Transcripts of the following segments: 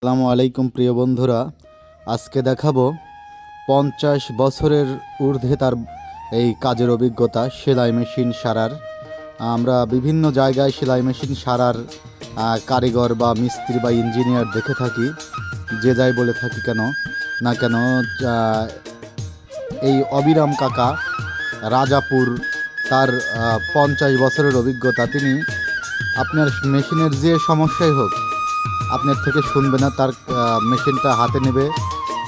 আসসালামু আলাইকুম প্রিয় বন্ধুরা। আজকে দেখাবো 50 বছরের ঊর্ধ্বে তার এই কাজের অভিজ্ঞতা সেলাই মেশিন সারার। আমরা বিভিন্ন জায়গায় সেলাই মেশিন সারার কারিগর বা মিস্ত্রি বা ইঞ্জিনিয়ার দেখে থাকি, যে যাই বলে থাকি কেন না কেন। এই অবিরাম কাকা রাজাপুর, তার 50 বছরের অভিজ্ঞতা। তিনি আপনার মেশিনের যে সমস্যাই হোক আপনার থেকে শুনবে না, তার মেশিনটা হাতে নেবে,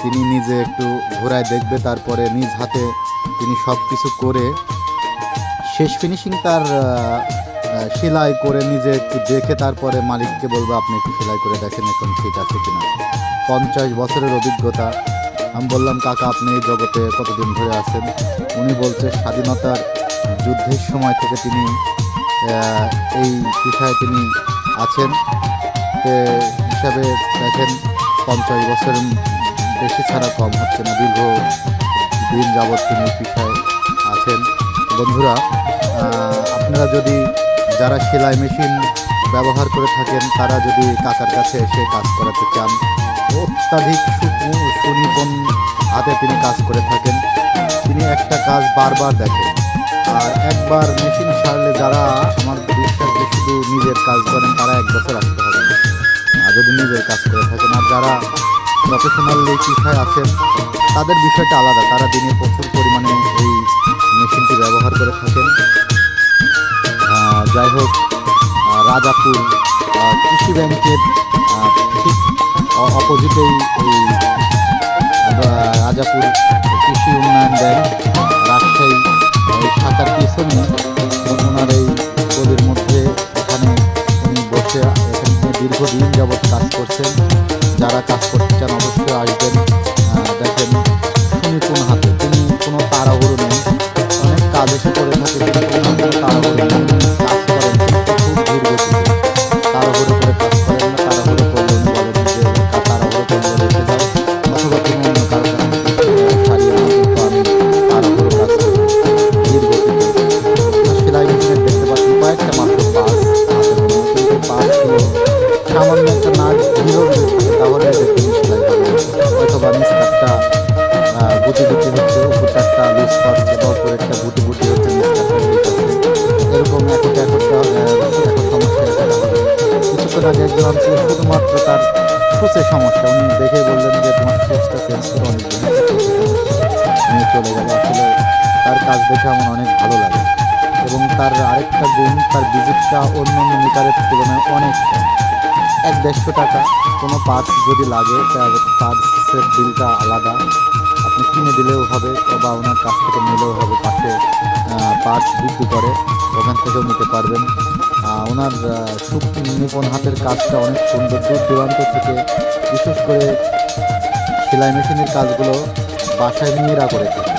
তিনি নিজে একটু ঘোরায় দেখবে, তারপরে নিজ হাতে তিনি সব কিছু করে শেষ ফিনিশিং তার সেলাই করে নিজে একটু দেখে তারপরে মালিককে বলবে আপনি একটু সেলাই করে দেখেন এখন ঠিক আছে কিনা। 50 বছরের অভিজ্ঞতা। আমি বললাম কাকা আপনি এই জগতে কতদিন ধরে আছেন? উনি বলছে স্বাধীনতার যুদ্ধের সময় থেকে তিনি এই পেশায় তিনি আছেন। হিসাবে দেখেন 50 বছর বেশি ছাড়া কম হচ্ছে না, দীর্ঘ দিন যাবৎ তিনি পেশায় আছেন। বন্ধুরা, আপনারা যদি যারা সেলাই মেশিন ব্যবহার করে থাকেন তারা যদি কাকার কাছে এসে কাজ করাতে চান, অত্যাধিক সুনিপুণ হাতে তিনি কাজ করে থাকেন। তিনি একটা কাজ বারবার দেখেন, আর একবার মেশিন সারলে যারা আমার বিশ্বাস যে শুধু নিজের কাজ করেন তারা 1 বছর আসতে হবে না, আর যদি নিজের কাজ করে থাকেন। আর যারা প্রফেশনালি পেশায় আছেন তাদের বিষয়টা আলাদা, তারা দিনে প্রচুর পরিমাণে এই মেশিনটি ব্যবহার করে থাকেন। যাই হোক, রাজাপুর কৃষি ব্যাংকের ঠিক অপোজিটেই এই রাজাপুর কৃষি উন্নয়ন ব্যাংক রাজশাহী শাখার পিছনে ওনার এই গলির মধ্যে এখানে উনি বসে এখানে দীর্ঘদিন যাবৎ কাজ করছেন। যারা কাজ করতে চান অবশ্যই আসবেন। দেখেন সুনিপুণ হাতে, তিনি কোনো তাড়াহুড়ো নেই, অনেক কাজ এসে করে থাকে কিন্তু তাড়াহুড়ো নেই, কাজ করেন কিন্তু খুব ধীর গতিতে, তাড়াহুড়ো করে কাজ করেন না। তাড়াহুড়ো করলে উনি বলেন যে তাড়াহুড়ো করলে রেখে দাও, অথবা তুমি অন্য কারো কাছে ছাড়িয়ে নাও, কিন্তু আমি তাড়াহুড়ো কাজ করি ধীর গতিতে। সেলাই মেশিনের দেখতে পাচ্ছি কয়েকটা মাত্র পাস হাতে মনে হয়, কিন্তু পাসগুলো সামান্য একটা নাচ ঢিলেও যদি থাকে তাহলে দেখতে সেলাই হবে, অথবা নিচকারটা গুটি গুটি হচ্ছে, উপরটা লুজ পাচ্ছে, বা উপরেরটা গুটি গুটি হচ্ছে, নিচকারটা ঠিক আছে, এরকম একটা সমস্যা দেখা হবে। কিছুক্ষণ আগে একজন ছিল শুধুমাত্র তার সুচের সমস্যা, উনি দেখেই বললেন যে তোমার সুচটা চেঞ্জ করে অনেক দিন নিয়ে চলে গেল। আসলে তার কাজ দেখে আমার অনেক ভালো লাগে, এবং তার আরেকটা গুণ, তার ভিজিটটা অন্য অন্য মিটারের তুলনায় অনেক কম, 100-150 টাকা। কোনো পার্টস যদি লাগে তার পার্টসের বিলটা আলাদা, আপনি কিনে দিলেও হবে বা ওনার কাছ থেকে নিলেও হবে, পাশে পার্টস বিক্রি করে ওখান থেকেও নিতে পারবেন। ওনার নিপুণ হাতের কাজটা অনেক সুন্দর, দূর দূরান্ত থেকে, বিশেষ করে সেলাই মেশিনের কাজগুলো বাসায় মেয়েরা করে থাকে,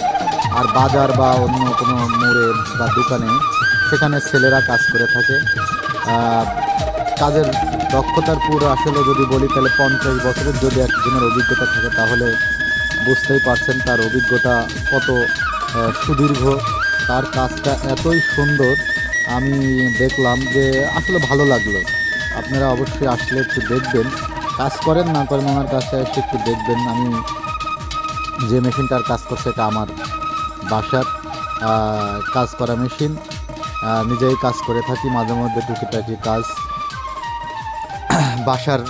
আর বাজার বা অন্য কোনো মোড়ে বা দোকানে সেখানে ছেলেরা কাজ করে থাকে। কাজের দক্ষতার পুরো আসলে যদি বলি তাহলে 50 বছরের যদি একজনের অভিজ্ঞতা থাকে তাহলে বুঝতেই পারছেন তার অভিজ্ঞতা কত সুদীর্ঘ। তার কাজটা এতই সুন্দর, আমি দেখলাম যে আসলে ভালো লাগলো। আপনারা অবশ্যই আসলে একটু দেখবেন, কাজ করেন না করেন ওনার কাছে এসে একটু দেখবেন। আমি যে মেশিনটার কাজ করছে এটা আমার বাসার কাজ করা মেশিন, নিজেই কাজ করে থাকি, মাঝে মধ্যে টুকিটাকি কাজ বাসার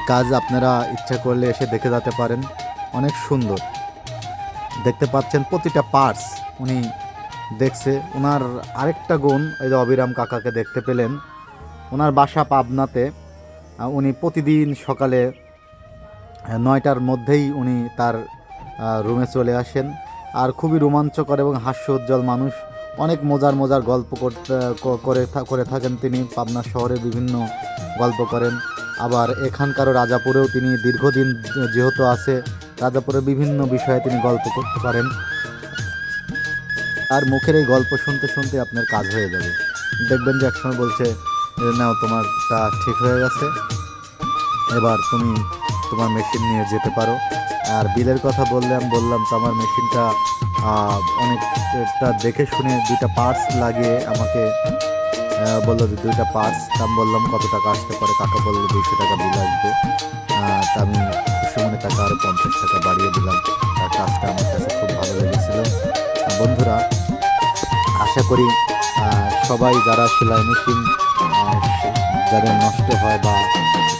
কাজ আপনারা ইচ্ছা করলে এসে দেখে যেতে পারেন। অনেক সুন্দর দেখতে পাচ্ছেন প্রতিটা পার্টস উনি দেখছে। ওনার আরেকটা গুণ, এই যে অবিরাম কাকাকে দেখতে পেলেন, ওনার বাসা পাবনাতে। উনি প্রতিদিন সকালে 9টার মধ্যেই উনি তার রুমে চলে আসেন, আর খুবই রোমাঞ্চকর এবং হাস্যোজ্জ্বল মানুষ। অনেক মজার মজার গল্প করে থাকেন তিনি, পাবনা শহরে বিভিন্ন গল্প করেন। আবার এখানকারও রাজাপুরেও তিনি দীর্ঘদিন যেহেতু আছে, রাজাপুরে বিভিন্ন বিষয়ে তিনি গল্প করতে পারেন। আর মুখের এই গল্প শুনতে শুনতে আপনার কাজ হয়ে যাবে, দেখবেন যে একসময় বলছে নাও তোমারটা ঠিক হয়ে গেছে, এবার তুমি তোমার মেশিন নিয়ে যেতে পারো। আর বিলের কথা বললাম তো আমার মেশিনটা অনেকটা দেখে শুনে 2টা পার্টস লাগিয়ে আমাকে বললো যে 2টা পার্টস। তা আমি বললাম কত টাকা আসতে পারে, কাকা বললো 200 টাকা বিল আসবে। তা আমি খুশি মনে টাকা আরও 50 টাকা বাড়িয়ে দিলাম। তার কাজটা আমার কাছে খুব ভালো লেগেছিল। বন্ধুরা, আশা করি সবাই যারা সেলাই মেশিন যাদের নষ্ট হয় বা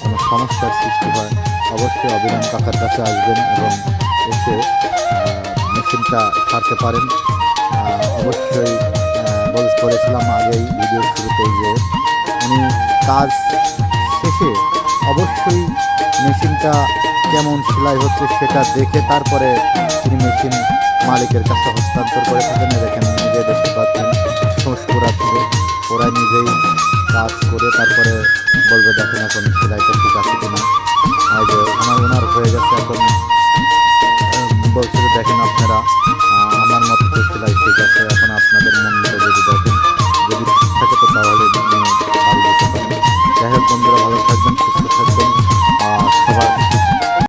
কোনো সমস্যার সৃষ্টি হয় অবশ্যই অবিরাম কাকার কাছে আসবেন এবং এসে মেশিনটা সারতে পারেন। অবশ্যই বলেছিলাম আগেই ভিডিওর শুরুতেই যে উনি কাজ শেষে অবশ্যই মেশিনটা কেমন সেলাই হচ্ছে সেটা দেখে তারপরে তিনি মেশিন মালিকের কাছে হস্তান্তর করে থাকেন। দেখেন, নিজে দেখতে পাচ্ছেন শোষ করাচ্ছে, ওরা নিজেই কাজ করে তারপরে বলবে দেখেন এখন সেলাইটা ঠিক আছে কিনা।